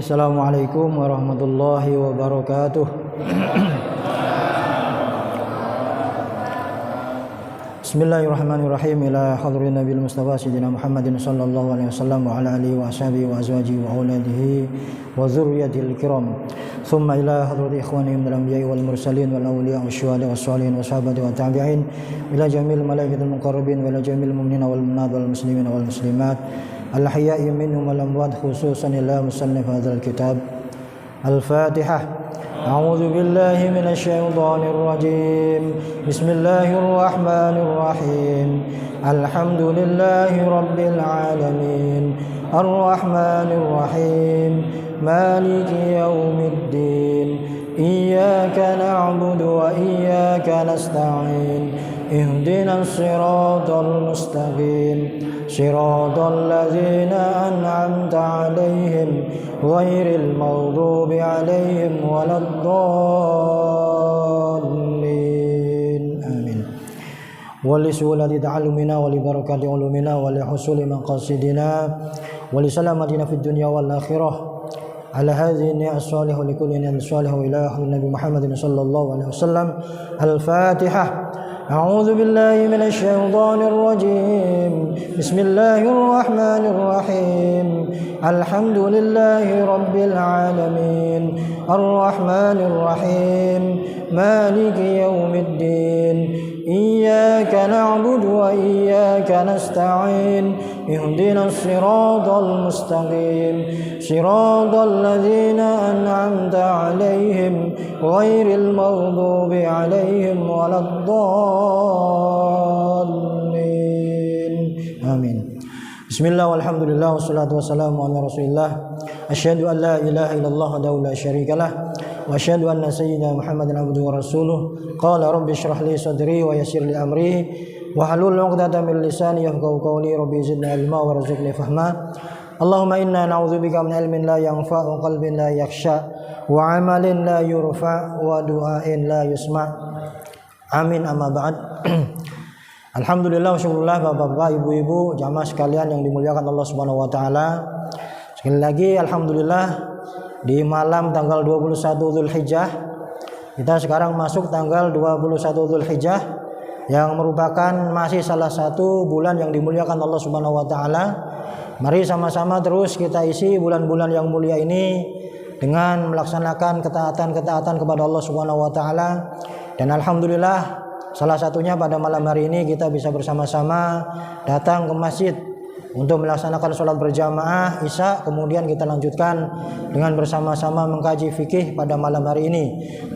Assalamualaikum warahmatullahi wabarakatuh. Bismillahirrahmanirrahim. Ila hadrin Nabil Mustafa Sayyidina Muhammadin sallallahu alaihi wasallam wa ala alihi wa ashabihi wa azwajihi wa auladihi wa dzurriyyatihil kiram. Thumma ila hadrati ikhwanihim minal anbiya'i wal mursalin wal awliya wasyuhada wassalihin washabati wa tabi'in ila jamil malaikatil muqarrabin wa ila jamil mu'minina wal mu'minat wal muslimin wal muslimat al-ahya'i minhum wal amwat khususan ila musannif hadzal kitab. Al-Fatihah. A'udzu billahi minasy syaithanir rajim. Bismillahirrahmanirrahim. Alhamdulillahi rabbil alamin. Arrahmanir rahim. Maliki yaumiddin. Iyyaka na'budu wa iyyaka nasta'in. Ihdinas siratal mustaqim. Siratal ladzina an'amta 'alaihim ghairil maghdubi 'alaihim waladdallin. Amin. Wa li sulati ta'allumina wa li barakati ulumina wa li husuli maqasidina wa li salamatina fid dunya wal akhirah. Ala hadhihi as-salih li kulli niyyah salih ila Nabi Muhammadin sallallahu alaihi wasallam. Al-Fatihah. A'udzu billahi minasy syaithanir rajim. Bismillahirrahmanirrahim. Alhamdulillahi rabbil alamin. Arrahmanir rahim. Maliki yaumiddin. Iyyaka na'budu wa iyyaka nasta'in. Ihdinas siratal mustaqim. Siratal ladzina an'amta 'alaihim ghairil maghdubi 'alaihim waladdallin. Amin. Bismillah walhamdulillah wassalatu wassalamu ala Rasulillah. Asyhadu an la ilaha illallah wahdahu la syarikalah wa asyhadu anna sayyidina Muhammadan abduhu wa rasuluh. Qala rabbi shrah li sadri wa yassir li amri wa halul 'uqdatam min lisani yafqahu qawli. Rabbi zidni ilma warzuqni fahma. Allahumma inna na'udzubika min ilmin la yanfa' wa qalbin la yakhsha wa 'amalin la yurfa' wa du'ain la yusma'. Amin, amma ba'd. Alhamdulillah, syukurlah Bapak-bapak, Ibu-ibu, jamaah sekalian yang dimuliakan Allah Subhanahu wa taala. Sekali lagi alhamdulillah di malam tanggal 21 Dzulhijjah. Kita sekarang masuk tanggal 21 Dzulhijjah yang merupakan masih salah satu bulan yang dimuliakan Allah Subhanahu wa taala. Mari sama-sama terus kita isi bulan-bulan yang mulia ini dengan melaksanakan ketaatan-ketaatan kepada Allah Subhanahu wa taala. Dan alhamdulillah salah satunya pada malam hari ini kita bisa bersama-sama datang ke masjid untuk melaksanakan sholat berjamaah Isya, kemudian kita lanjutkan dengan bersama-sama mengkaji fikih pada malam hari ini.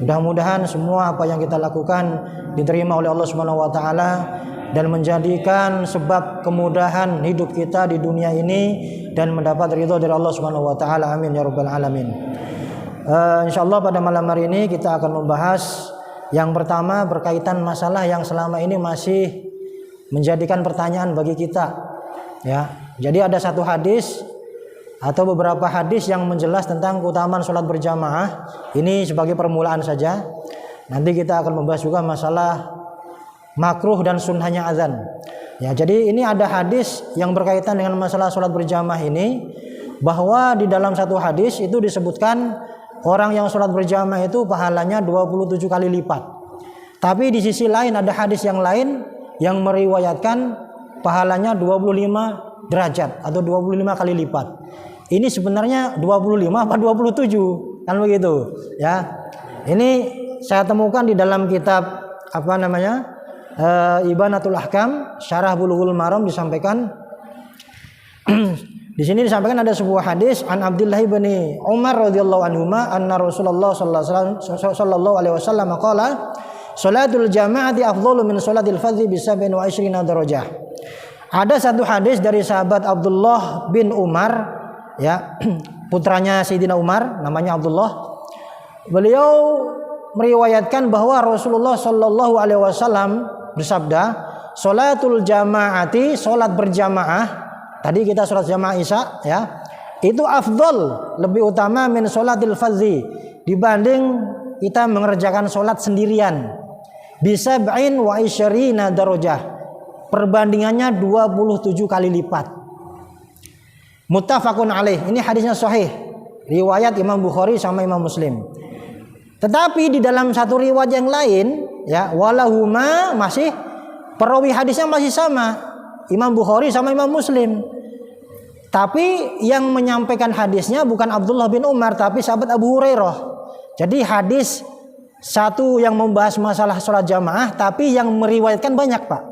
Mudah-mudahan semua apa yang kita lakukan diterima oleh Allah Subhanahu wa taala dan menjadikan sebab kemudahan hidup kita di dunia ini dan mendapat ridho dari Allah Subhanahu wa taala. Amin ya rabbal alamin. Insyaallah pada malam hari ini kita akan membahas yang pertama berkaitan masalah yang selama ini masih menjadikan pertanyaan bagi kita. Ya, jadi ada satu hadis atau beberapa hadis yang menjelas tentang keutamaan sholat berjamaah. Ini sebagai permulaan saja. Nanti kita akan membahas juga masalah makruh dan sunnahnya azan. Ya, jadi ini ada hadis yang berkaitan dengan masalah sholat berjamaah ini, bahwa di dalam satu hadis itu disebutkan orang yang sholat berjamaah itu pahalanya 27 kali lipat. Tapi di sisi lain ada hadis yang lain yang meriwayatkan pahalanya 25 derajat atau 25 kali lipat. Ini sebenarnya 25 apa 27? Kan begitu, ya. Ini saya temukan di dalam kitab Ibanatul Ahkam, Syarah Bulughul Maram disampaikan. Di sini disampaikan ada sebuah hadis an Abdullah bin Umar radhiyallahu anhuma anna Rasulullah sallallahu alaihi wasallam qala salatul jama'ati afdhalu min salatil fardhi bi 27 darajah. Ada satu hadis dari sahabat Abdullah bin Umar, ya, putranya Sayyidina Umar, namanya Abdullah. Beliau meriwayatkan bahwa Rasulullah sallallahu alaihi wasallam bersabda, salatul jama'ati, salat berjamaah. Tadi kita sholat jamaah Isya, ya, itu afdol, lebih utama min sholatil fardhi, dibanding kita mengerjakan sholat sendirian. Bisa ba'in wa isyarina darajah, perbandingannya 27 kali lipat. Muttafaqun alaih. Ini hadisnya sahih. riwayat Imam Bukhari sama Imam Muslim. Tetapi di dalam satu riwayat yang lain, ya, walahuma masih perawi hadisnya masih sama, Imam Bukhari sama Imam Muslim. Tapi yang menyampaikan hadisnya bukan Abdullah bin Umar, tapi sahabat Abu Hurairah. Jadi hadis satu yang membahas masalah sholat jamaah, tapi yang meriwayatkan banyak, Pak.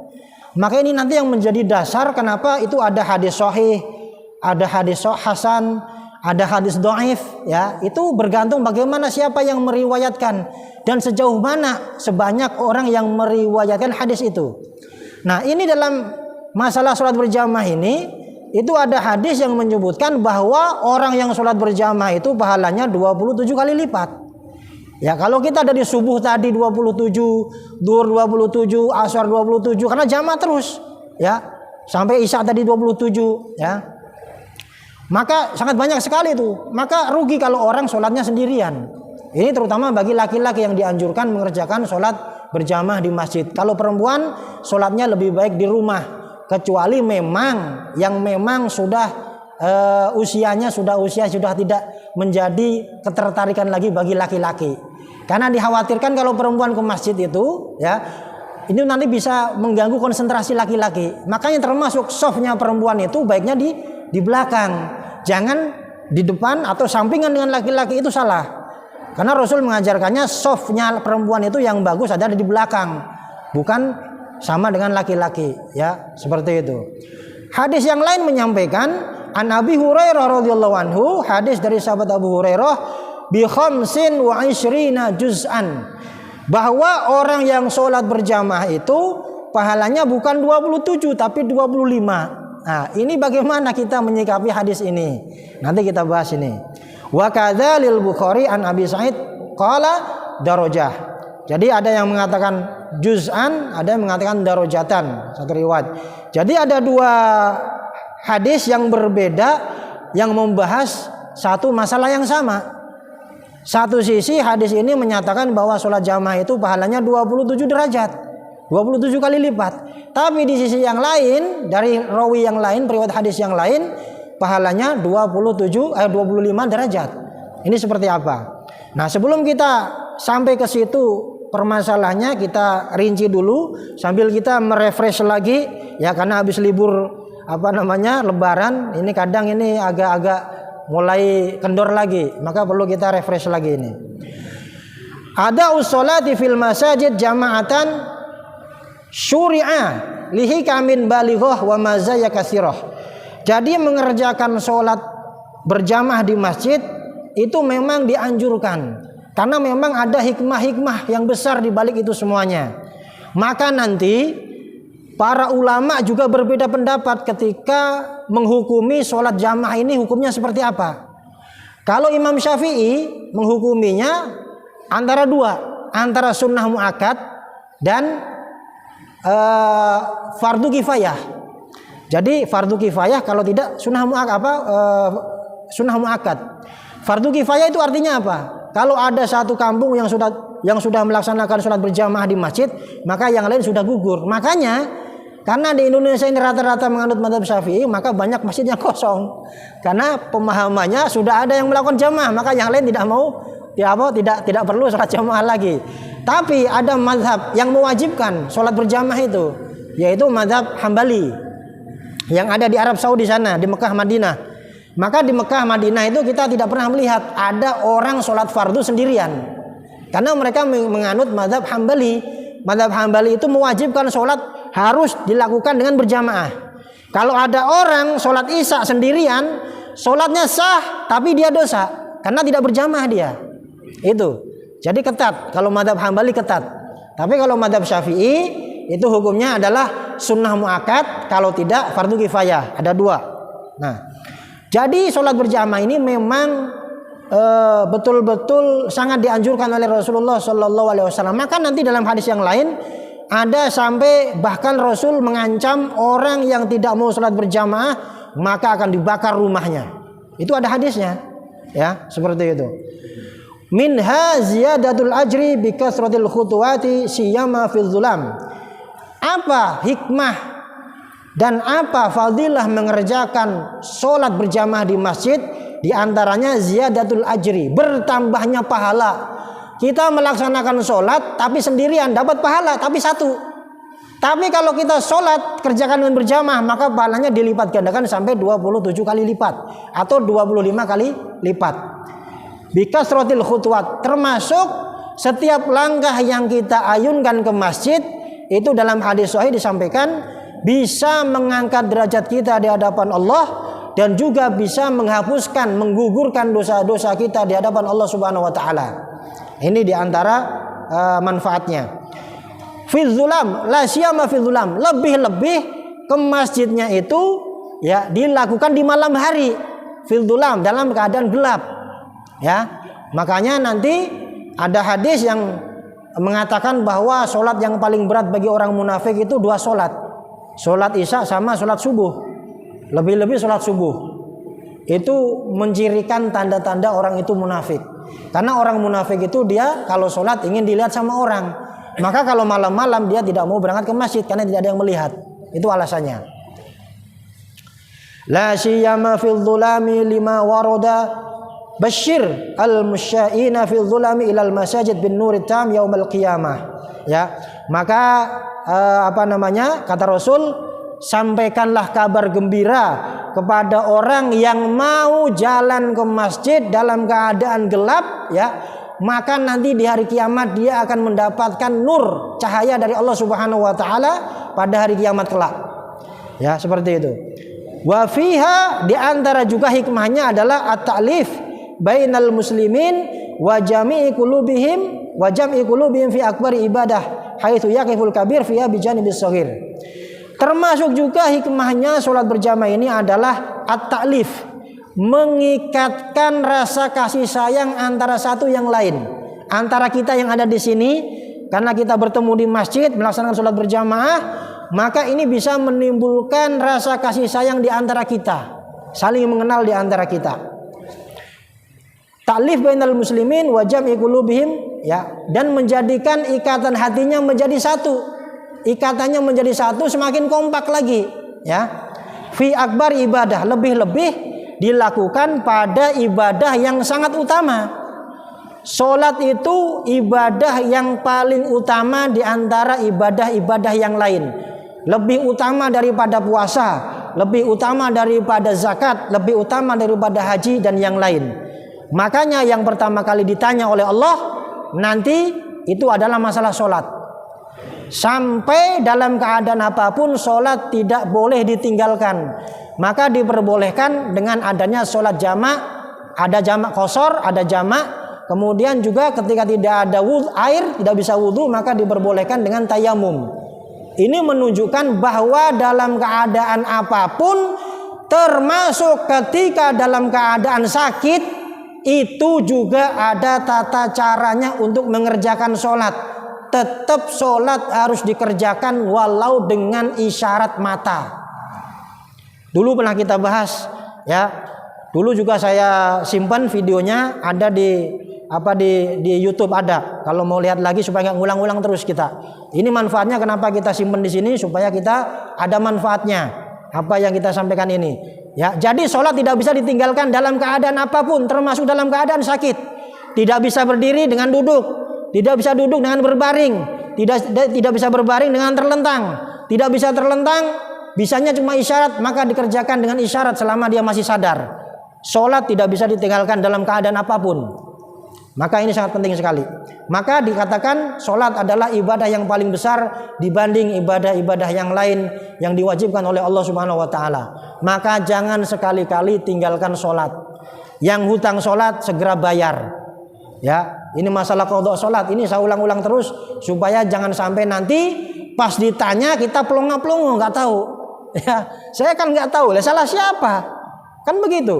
Maka ini nanti yang menjadi dasar kenapa itu ada hadis sahih, ada hadis hasan, ada hadis dhaif, ya. Itu bergantung bagaimana siapa yang meriwayatkan dan sejauh mana sebanyak orang yang meriwayatkan hadis itu. Nah, ini dalam masalah sholat berjamaah ini, itu ada hadis yang menyebutkan bahwa orang yang sholat berjamaah itu pahalanya 27 kali lipat. Ya, kalau kita dari subuh tadi 27, duhur 27, asar 27, karena jamaah terus, ya, sampai isya tadi 27, ya. Maka sangat banyak sekali itu. Maka rugi kalau orang sholatnya sendirian. Ini terutama bagi laki-laki yang dianjurkan mengerjakan sholat berjamaah di masjid. Kalau perempuan sholatnya lebih baik di rumah, kecuali memang yang memang sudah usianya sudah tidak menjadi ketertarikan lagi bagi laki-laki. Karena dikhawatirkan kalau perempuan ke masjid itu, ya, ini nanti bisa mengganggu konsentrasi laki-laki. Makanya termasuk softnya perempuan itu baiknya di belakang, jangan di depan atau sampingan dengan laki-laki, itu salah. Karena Rasul mengajarkannya softnya perempuan itu yang bagus ada di belakang, bukan sama dengan laki-laki, ya, seperti itu. Hadis yang lain menyampaikan an Abi Hurairah radhiyallahu anhu, hadis dari sahabat Abu Hurairah, bi khamsin wa ishrina juz'an, bahwa orang yang sholat berjamaah itu pahalanya bukan 27 tapi 25. Nah, ini bagaimana kita menyikapi hadis ini? Nanti kita bahas ini. Wa kadzalil Bukhari an Abi Sa'id qala darajah. Jadi ada yang mengatakan juz'an, ada yang mengatakan darajatan, satu riwayat. Jadi ada dua hadis yang berbeda yang membahas satu masalah yang sama. Satu sisi hadis ini menyatakan bahwa sholat jamaah itu pahalanya 27 derajat, 27 kali lipat. Tapi di sisi yang lain, dari rawi yang lain, periwayat hadis yang lain, pahalanya 25 derajat. Ini seperti apa? Nah, sebelum kita sampai ke situ permasalahannya, kita rinci dulu sambil kita merefresh lagi, ya, karena habis libur Lebaran, ini kadang ini agak-agak mulai kendor lagi, maka perlu kita refresh lagi ini. Ada usolati fil masajid jama'atan syuri'a lihikamin balighah wa mazaya katsirah. Jadi mengerjakan sholat berjamaah di masjid itu memang dianjurkan, karena memang ada hikmah-hikmah yang besar di balik itu semuanya. Maka nanti para ulama juga berbeda pendapat ketika menghukumi sholat jamaah ini hukumnya seperti apa. Kalau Imam Syafi'i menghukuminya antara dua, antara sunnah muakkad dan fardu kifayah. Jadi fardu kifayah, kalau tidak sunnah muakkad. Fardu kifayah itu artinya apa? Kalau ada satu kampung yang sudah melaksanakan sholat berjamaah di masjid, maka yang lain sudah gugur. Makanya karena di Indonesia ini rata-rata menganut mazhab Syafi'i, maka banyak masjid yang kosong. Karena pemahamannya sudah ada yang melakukan jamaah, maka yang lain tidak perlu sholat jamaah lagi. Tapi ada mazhab yang mewajibkan sholat berjamaah itu, yaitu mazhab Hambali yang ada di Arab Saudi sana, di Mekah Madinah. Maka di Mekah Madinah itu kita tidak pernah melihat ada orang sholat fardu sendirian, karena mereka menganut mazhab Hambali. Mazhab Hambali itu mewajibkan sholat harus dilakukan dengan berjamaah. Kalau ada orang sholat isya sendirian, sholatnya sah tapi dia dosa karena tidak berjamaah dia. Itu. Jadi ketat. Kalau mazhab Hambali ketat. Tapi kalau mazhab Syafi'i itu hukumnya adalah sunnah muakkad, kalau tidak fardu kifayah. Ada dua. Nah, jadi sholat berjamaah ini memang betul-betul sangat dianjurkan oleh Rasulullah Shallallahu Alaihi Wasallam. Maka nanti dalam hadis yang lain ada sampai bahkan Rasul mengancam orang yang tidak mau sholat berjamaah maka akan dibakar rumahnya. Itu ada hadisnya, ya, seperti itu. Minha ziyadatul ajri bi kasratil khutuwati siyama fil zulam. Apa hikmah dan apa fadilah mengerjakan sholat berjamaah di masjid di antaranya ziyadatul ajri, bertambahnya pahala. Kita melaksanakan sholat tapi sendirian dapat pahala tapi satu. Tapi kalau kita sholat kerjakan dengan berjamaah maka pahalanya dilipat gandakan sampai 27 kali lipat atau 25 kali lipat. Bikasratil khutwat, termasuk setiap langkah yang kita ayunkan ke masjid itu dalam hadis sahih disampaikan bisa mengangkat derajat kita di hadapan Allah dan juga bisa menghapuskan, menggugurkan dosa-dosa kita di hadapan Allah Subhanahu wa taala. Ini diantara manfaatnya. Fil zulam, la siyama fil zulam, lebih-lebih ke masjidnya itu ya dilakukan di malam hari. Fil zulam, dalam keadaan gelap. Ya. Makanya nanti ada hadis yang mengatakan bahwa sholat yang paling berat bagi orang munafik itu 2 sholat. Sholat isya sama sholat subuh. Lebih-lebih sholat subuh. Itu mencirikan tanda-tanda orang itu munafik. Karena orang munafik itu dia kalau sholat ingin dilihat sama orang. Maka kalau malam-malam dia tidak mau berangkat ke masjid karena tidak ada yang melihat. Itu alasannya. La siyama fil dhulami lima warada basyir al-musya'ina fil dhulami ilal masajid bin nurit tam yaumal qiyamah. Ya, maka kata Rasul, sampaikanlah kabar gembira kepada orang yang mau jalan ke masjid dalam keadaan gelap, ya, maka nanti di hari kiamat dia akan mendapatkan nur, cahaya dari Allah Subhanahu wa taala pada hari kiamat kelak. Ya, seperti itu. Wa fiha, di antara juga hikmahnya adalah at-ta'lif bainal muslimin wa jami'i qulubihim fi akbari ibadah haitsu yaqiful kabir fiha bi janibis shaghir. Termasuk juga hikmahnya sholat berjamaah ini adalah at-ta'lif, mengikatkan rasa kasih sayang antara satu yang lain. Antara kita yang ada di sini, karena kita bertemu di masjid melaksanakan sholat berjamaah, maka ini bisa menimbulkan rasa kasih sayang di antara kita, saling mengenal di antara kita. Ta'lif bainal muslimin wa jam'i qulubihim, ya, dan menjadikan ikatan hatinya menjadi satu. Ikatannya menjadi satu, semakin kompak lagi, ya. Fi akbar ibadah, lebih-lebih dilakukan pada ibadah yang sangat utama. Salat itu ibadah yang paling utama di antara ibadah-ibadah yang lain. Lebih utama daripada puasa, lebih utama daripada zakat, lebih utama daripada haji dan yang lain. Makanya yang pertama kali ditanya oleh Allah nanti itu adalah masalah salat. Sampai dalam keadaan apapun sholat tidak boleh ditinggalkan. Maka diperbolehkan dengan adanya sholat jamak. Ada jamak qashar, ada jamak. Kemudian juga ketika tidak ada air, tidak bisa wudu, maka diperbolehkan dengan tayamum. Ini menunjukkan bahwa dalam keadaan apapun, termasuk ketika dalam keadaan sakit, itu juga ada tata caranya untuk mengerjakan sholat. Tetap sholat harus dikerjakan walau dengan isyarat mata. Dulu pernah kita bahas, ya. Dulu juga saya simpan videonya, ada di YouTube ada. Kalau mau lihat lagi supaya nggak ngulang-ulang terus kita. Ini manfaatnya kenapa kita simpan di sini, supaya kita ada manfaatnya apa yang kita sampaikan ini. Ya, jadi sholat tidak bisa ditinggalkan dalam keadaan apapun, termasuk dalam keadaan sakit. Tidak bisa berdiri dengan duduk. Tidak bisa duduk dengan berbaring, tidak bisa berbaring dengan terlentang, tidak bisa terlentang, bisanya cuma isyarat, maka dikerjakan dengan isyarat selama dia masih sadar. Sholat tidak bisa ditinggalkan dalam keadaan apapun. Maka ini sangat penting sekali. Maka dikatakan sholat adalah ibadah yang paling besar dibanding ibadah-ibadah yang lain yang diwajibkan oleh Allah Subhanahu wa taala. Maka jangan sekali-kali tinggalkan sholat. Yang hutang sholat segera bayar. Ya, ini masalah qadha sholat. Ini saya ulang-ulang terus supaya jangan sampai nanti pas ditanya kita pelongo-pelongo nggak tahu. Ya, saya kan nggak tahu. Lah salah siapa? Kan begitu.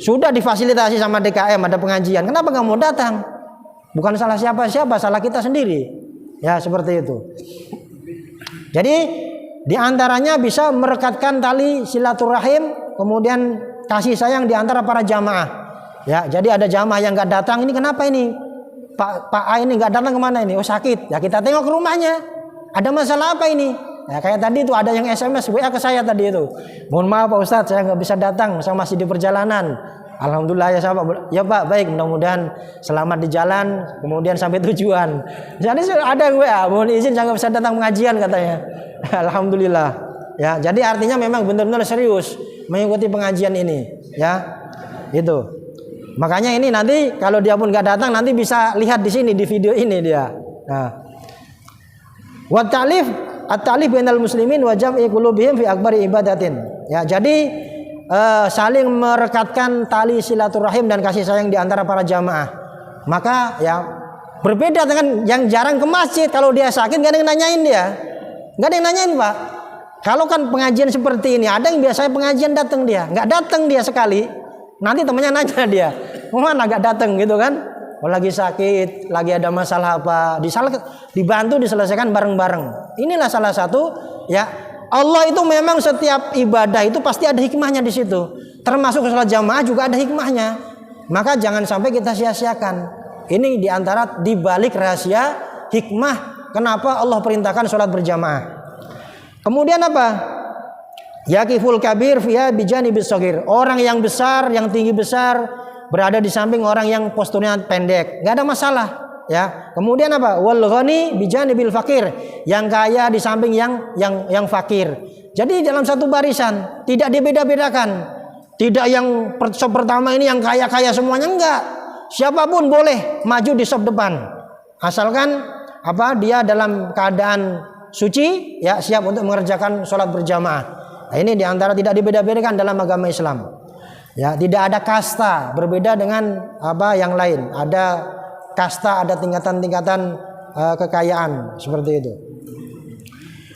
Sudah difasilitasi sama DKM ada pengajian. Kenapa nggak mau datang? Bukan salah siapa-siapa, salah kita sendiri. Ya, seperti itu. Jadi di antaranya bisa merekatkan tali silaturahim, kemudian kasih sayang di antara para jamaah. Ya, jadi ada jamaah yang nggak datang, ini kenapa ini? Pak A ini nggak datang kemana ini? Oh sakit. Ya kita tengok ke rumahnya. Ada masalah apa ini? Ya kayak tadi itu ada yang SMS WA ke saya tadi itu. Mohon maaf Pak Ustadz, saya nggak bisa datang, saya masih di perjalanan. Alhamdulillah ya sahabat. Ya Pak, baik, mudah-mudahan selamat di jalan, kemudian sampai tujuan. Jadi ada yang WA, mohon izin saya nggak bisa datang pengajian katanya. Alhamdulillah. Ya, jadi artinya memang benar-benar serius mengikuti pengajian ini, ya. Itu. Makanya ini nanti kalau dia pun nggak datang nanti bisa lihat di sini di video ini dia. Nah. Wa ta'lif at-ta'lif bainal muslimin wa jam'i qulubihim fi akbari ibadatin. Ya, jadi saling merekatkan tali silaturahim dan kasih sayang di antara para jamaah. Maka ya berbeda dengan yang jarang ke masjid. Kalau dia sakit nggak ada yang nanyain dia, nggak ada yang nanyain Pak. Kalau kan pengajian seperti ini, ada yang biasanya pengajian datang dia, nggak datang dia sekali. Nanti temannya nanya dia, mana nggak datang gitu kan? Kalau lagi sakit, lagi ada masalah apa, dibantu diselesaikan bareng-bareng. Inilah salah satu ya. Allah itu memang setiap ibadah itu pasti ada hikmahnya di situ. Termasuk sholat jamaah juga ada hikmahnya. Maka jangan sampai kita sia-siakan. Ini diantara dibalik rahasia hikmah kenapa Allah perintahkan sholat berjamaah. Kemudian apa? Yakiful kabir fiha bijanibis shagir. Orang yang besar, yang tinggi besar berada di samping orang yang posturnya pendek. Gak ada masalah. Ya, kemudian apa? Wal ghani bijanibil fakir, yang kaya di samping yang fakir. Jadi dalam satu barisan, tidak dibeda-bedakan. Tidak yang sop pertama ini yang kaya-kaya semuanya, enggak. Siapapun boleh maju di sop depan. Asalkan apa? Dia dalam keadaan suci, ya, siap untuk mengerjakan sholat berjamaah. Nah, ini diantara tidak dibeda-bedakan dalam agama Islam. Ya, tidak ada kasta, berbeda dengan apa yang lain. Ada kasta, ada tingkatan-tingkatan kekayaan seperti itu.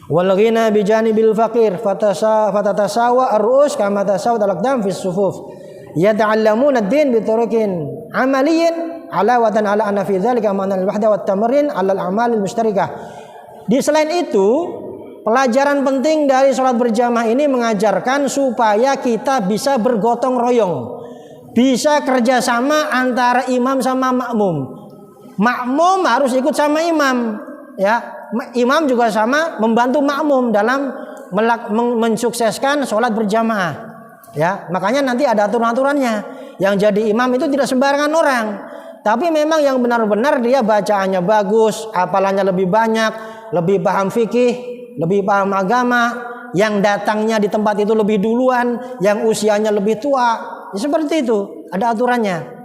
Wal ghina bi janibil faqir fatatasawa ar-ru'us kama tasawat al-aqdam fi sufuf. Yata'allamuna ad-din bi turukin amaliyin alawatan ala anna fi dzalika ma'na al-wahda wat tamrin ala al-a'mal al-mushtarikah. Di selain itu, pelajaran penting dari sholat berjamaah ini mengajarkan supaya kita bisa bergotong royong, bisa kerjasama antara imam sama makmum. Makmum harus ikut sama imam, ya. Imam juga sama membantu makmum dalam mensukseskan sholat berjamaah, ya. Makanya nanti ada aturan-aturannya. Yang jadi imam itu tidak sembarangan orang, tapi memang yang benar-benar dia bacaannya bagus, hafalannya lebih banyak, lebih paham fikih, lebih paham agama, yang datangnya di tempat itu lebih duluan, yang usianya lebih tua, ya, seperti itu. Ada aturannya.